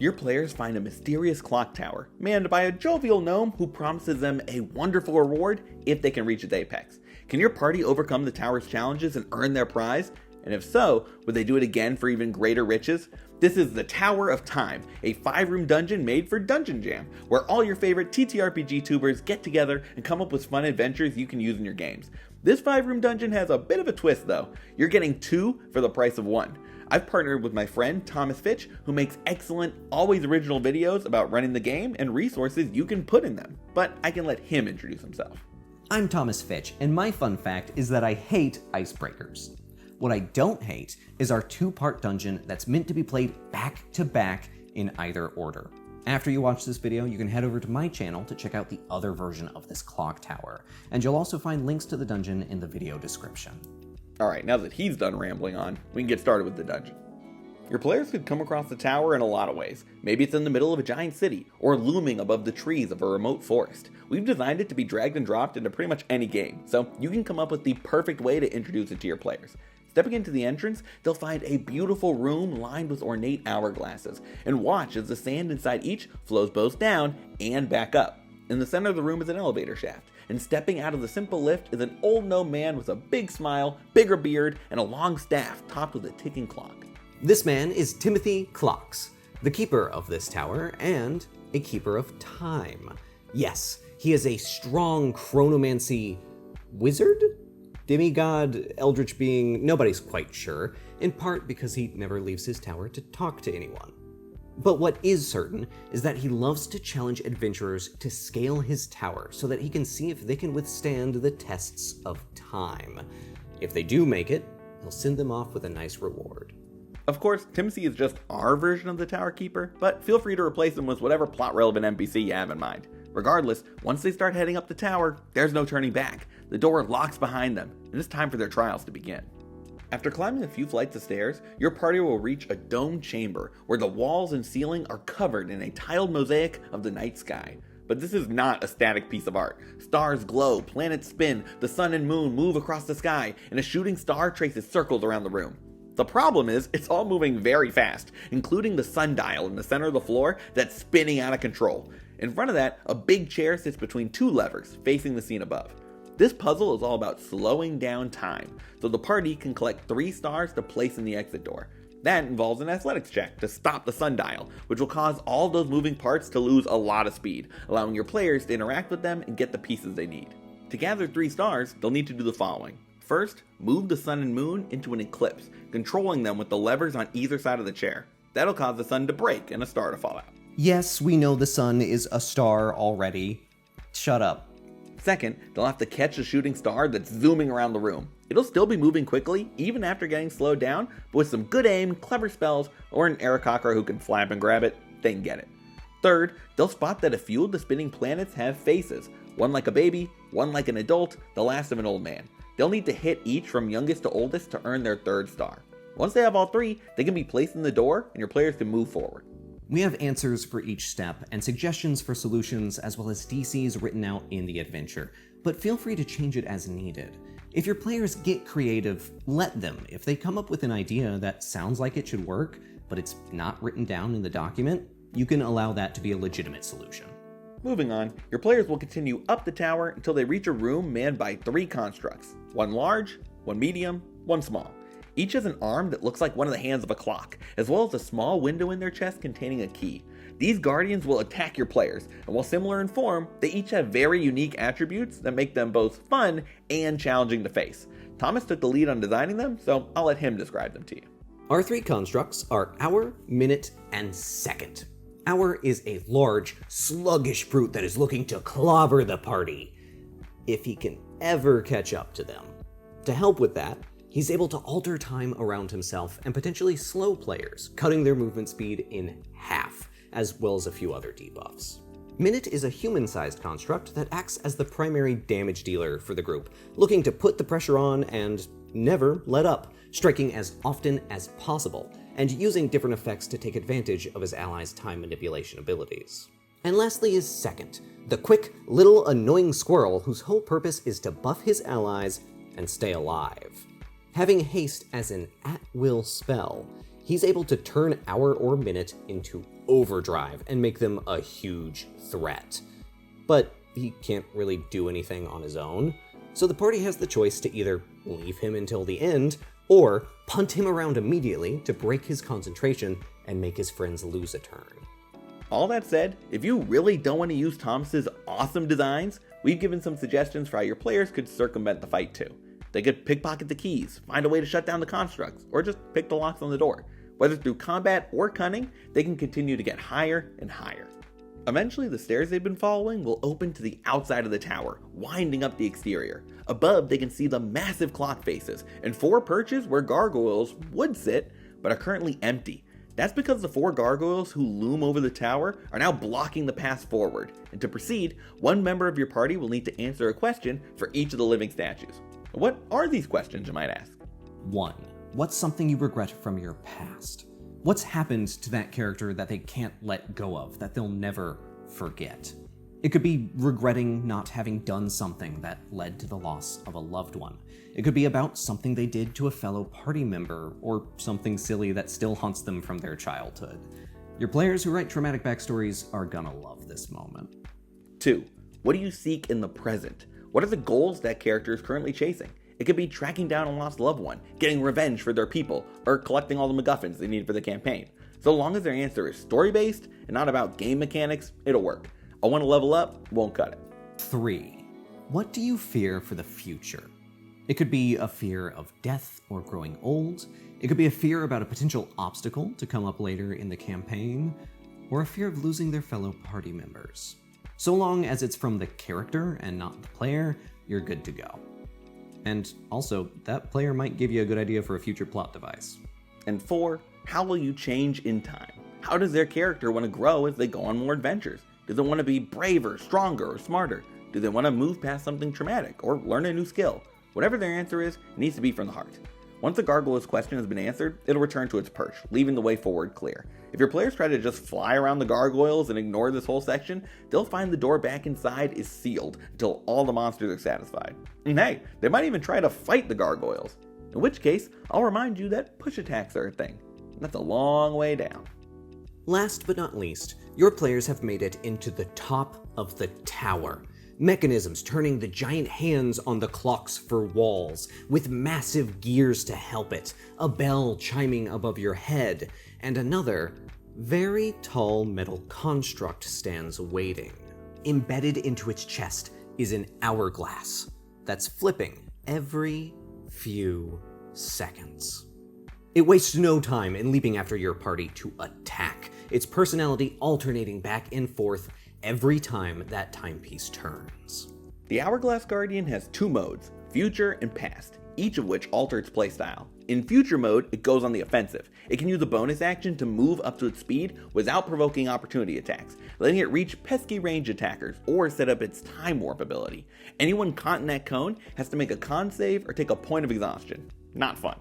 Your players find a mysterious clock tower, manned by a jovial gnome who promises them a wonderful reward if they can reach its apex. Can your party overcome the tower's challenges and earn their prize? And if so, would they do it again for even greater riches? This is the Tower of Time, a 5-room dungeon made for Dungon Jam, where all your favorite TTRPG-tubers get together and come up with fun adventures you can use in your games. This 5-room dungeon has a bit of a twist though. You're getting 2 for the price of 1. I've partnered with my friend Thomas Fitch, who makes excellent, always original videos about running the game and resources you can put in them. But I can let him introduce himself. I'm Thomas Fitch, and my fun fact is that I hate icebreakers. What I don't hate is our 2-part dungeon that's meant to be played back to back in either order. After you watch this video, you can head over to my channel to check out the other version of this clock tower, and you'll also find links to the dungeon in the video description. Alright, now that he's done rambling on, we can get started with the dungeon. Your players could come across the tower in a lot of ways. Maybe it's in the middle of a giant city, or looming above the trees of a remote forest. We've designed it to be dragged and dropped into pretty much any game, so you can come up with the perfect way to introduce it to your players. Stepping into the entrance, they'll find a beautiful room lined with ornate hourglasses, and watch as the sand inside each flows both down and back up. In the center of the room is an elevator shaft, and stepping out of the simple lift is an old gnome man with a big smile, bigger beard, and a long staff topped with a ticking clock. This man is Timothy Clocks, the keeper of this tower and a keeper of time. Yes, he is a strong chronomancy wizard? Demigod, eldritch being, nobody's quite sure, in part because he never leaves his tower to talk to anyone. But what is certain is that he loves to challenge adventurers to scale his tower so that he can see if they can withstand the tests of time. If they do make it, he'll send them off with a nice reward. Of course, Timothy is just our version of the Tower Keeper, but feel free to replace him with whatever plot-relevant NPC you have in mind. Regardless, once they start heading up the tower, there's no turning back. The door locks behind them, and it's time for their trials to begin. After climbing a few flights of stairs, your party will reach a domed chamber where the walls and ceiling are covered in a tiled mosaic of the night sky. But this is not a static piece of art. Stars glow, planets spin, the sun and moon move across the sky, and a shooting star traces circles around the room. The problem is, it's all moving very fast, including the sundial in the center of the floor that's spinning out of control. In front of that, a big chair sits between 2 levers, facing the scene above. This puzzle is all about slowing down time, so the party can collect 3 stars to place in the exit door. That involves an athletics check to stop the sundial, which will cause all those moving parts to lose a lot of speed, allowing your players to interact with them and get the pieces they need. To gather 3 stars, they'll need to do the following. First, move the sun and moon into an eclipse, controlling them with the levers on either side of the chair. That'll cause the sun to break and a star to fall out. Yes, we know the sun is a star already. Shut up. Second, they'll have to catch a shooting star that's zooming around the room. It'll still be moving quickly, even after getting slowed down, but with some good aim, clever spells, or an Aarakocra who can fly up and grab it, they can get it. Third, they'll spot that a few of the spinning planets have faces, one like a baby, one like an adult, the last of an old man. They'll need to hit each from youngest to oldest to earn their 3rd star. Once they have all 3, they can be placed in the door and your players can move forward. We have answers for each step and suggestions for solutions as well as DCs written out in the adventure, but feel free to change it as needed. If your players get creative, let them. If they come up with an idea that sounds like it should work, but it's not written down in the document, you can allow that to be a legitimate solution. Moving on, your players will continue up the tower until they reach a room manned by 3 constructs. 1 large, 1 medium, 1 small. Each has an arm that looks like one of the hands of a clock, as well as a small window in their chest containing a key. These guardians will attack your players, and while similar in form, they each have very unique attributes that make them both fun and challenging to face. Thomas took the lead on designing them, so I'll let him describe them to you. Our 3 constructs are hour, minute, and second. Hour is a large, sluggish brute that is looking to clobber the party, if he can ever catch up to them. To help with that, he's able to alter time around himself and potentially slow players, cutting their movement speed in half, as well as a few other debuffs. Minute is a human-sized construct that acts as the primary damage dealer for the group, looking to put the pressure on and never let up, striking as often as possible, and using different effects to take advantage of his allies' time manipulation abilities. And lastly is Second, the quick, little annoying squirrel whose whole purpose is to buff his allies and stay alive. Having haste as an at-will spell, he's able to turn hour or minute into overdrive and make them a huge threat. But he can't really do anything on his own, so the party has the choice to either leave him until the end, or punt him around immediately to break his concentration and make his friends lose a turn. All that said, if you really don't want to use Thomas's awesome designs, we've given some suggestions for how your players could circumvent the fight too. They could pickpocket the keys, find a way to shut down the constructs, or just pick the locks on the door. Whether through combat or cunning, they can continue to get higher and higher. Eventually, the stairs they've been following will open to the outside of the tower, winding up the exterior. Above, they can see the massive clock faces, and 4 perches where gargoyles would sit, but are currently empty. That's because the 4 gargoyles who loom over the tower are now blocking the path forward. And to proceed, one member of your party will need to answer a question for each of the living statues. What are these questions, you might ask? 1. What's something you regret from your past? What's happened to that character that they can't let go of, that they'll never forget? It could be regretting not having done something that led to the loss of a loved one. It could be about something they did to a fellow party member, or something silly that still haunts them from their childhood. Your players who write traumatic backstories are gonna love this moment. 2. What do you seek in the present? What are the goals that character is currently chasing? It could be tracking down a lost loved one, getting revenge for their people, or collecting all the MacGuffins they need for the campaign. So long as their answer is story-based and not about game mechanics, it'll work. I want to level up, won't cut it. 3. What do you fear for the future? It could be a fear of death or growing old. It could be a fear about a potential obstacle to come up later in the campaign, or a fear of losing their fellow party members. So long as it's from the character and not the player, you're good to go. And also, that player might give you a good idea for a future plot device. And 4, how will you change in time? How does their character want to grow as they go on more adventures? Do they want to be braver, stronger, or smarter? Do they want to move past something traumatic or learn a new skill? Whatever their answer is, it needs to be from the heart. Once the gargoyle's question has been answered, it'll return to its perch, leaving the way forward clear. If your players try to just fly around the gargoyles and ignore this whole section, they'll find the door back inside is sealed until all the monsters are satisfied. And hey, they might even try to fight the gargoyles. In which case, I'll remind you that push attacks are a thing. That's a long way down. Last but not least, your players have made it into the top of the tower. Mechanisms turning the giant hands on the clocks for walls, with massive gears to help it, a bell chiming above your head, and another very tall metal construct stands waiting. Embedded into its chest is an hourglass that's flipping every few seconds. It wastes no time in leaping after your party to attack, its personality alternating back and forth every time that timepiece turns. The Hourglass Guardian has 2 modes, future and past, each of which alter its playstyle. In future mode, it goes on the offensive. It can use a bonus action to move up to its speed without provoking opportunity attacks, letting it reach pesky range attackers or set up its time warp ability. Anyone caught in that cone has to make a con save or take a point of exhaustion. Not fun.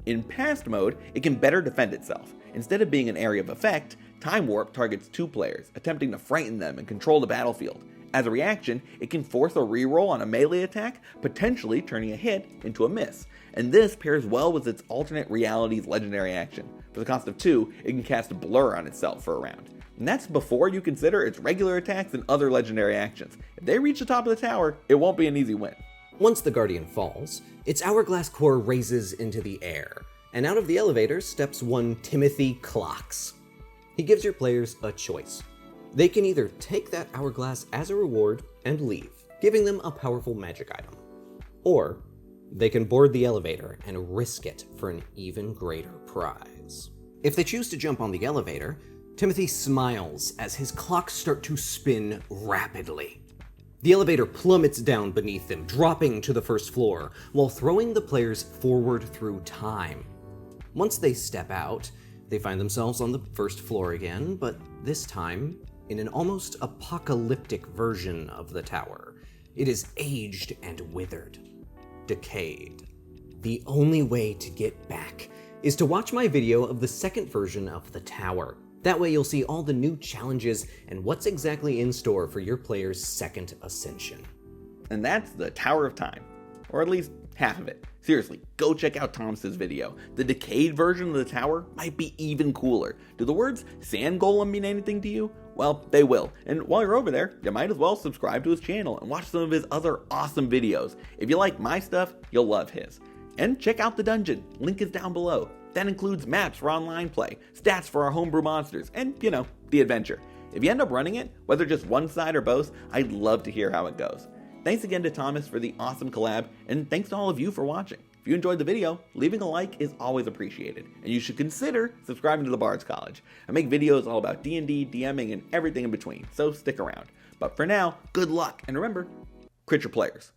In past mode, it can better defend itself. Instead of being an area of effect, Time Warp targets 2 players, attempting to frighten them and control the battlefield. As a reaction, it can force a reroll on a melee attack, potentially turning a hit into a miss. And this pairs well with its alternate realities legendary action. For the cost of 2, it can cast Blur on itself for a round. And that's before you consider its regular attacks and other legendary actions. If they reach the top of the tower, it won't be an easy win. Once the Guardian falls, its hourglass core raises into the air, and out of the elevator steps one Timothy Clocks. He gives your players a choice. They can either take that hourglass as a reward and leave, giving them a powerful magic item, or they can board the elevator and risk it for an even greater prize. If they choose to jump on the elevator, Timothy smiles as his clocks start to spin rapidly. The elevator plummets down beneath them, dropping to the first floor, while throwing the players forward through time. Once they step out, they find themselves on the first floor again, but this time in an almost apocalyptic version of the tower. It is aged and withered, decayed. The only way to get back is to watch my video of the second version of the tower. That way you'll see all the new challenges and what's exactly in store for your player's second ascension. And that's the Tower of Time. Or at least half of it. Seriously, go check out Thomas's video. The decayed version of the tower might be even cooler. Do the words sand golem mean anything to you? Well, they will. And while you're over there, you might as well subscribe to his channel and watch some of his other awesome videos. If you like my stuff, you'll love his. And check out the dungeon, link is down below. That includes maps for online play, stats for our homebrew monsters, and, the adventure. If you end up running it, whether just one side or both, I'd love to hear how it goes. Thanks again to Thomas for the awesome collab, and thanks to all of you for watching. If you enjoyed the video, leaving a like is always appreciated, and you should consider subscribing to the Bard's College. I make videos all about D&D, DMing, and everything in between, so stick around. But for now, good luck, and remember, crit your players.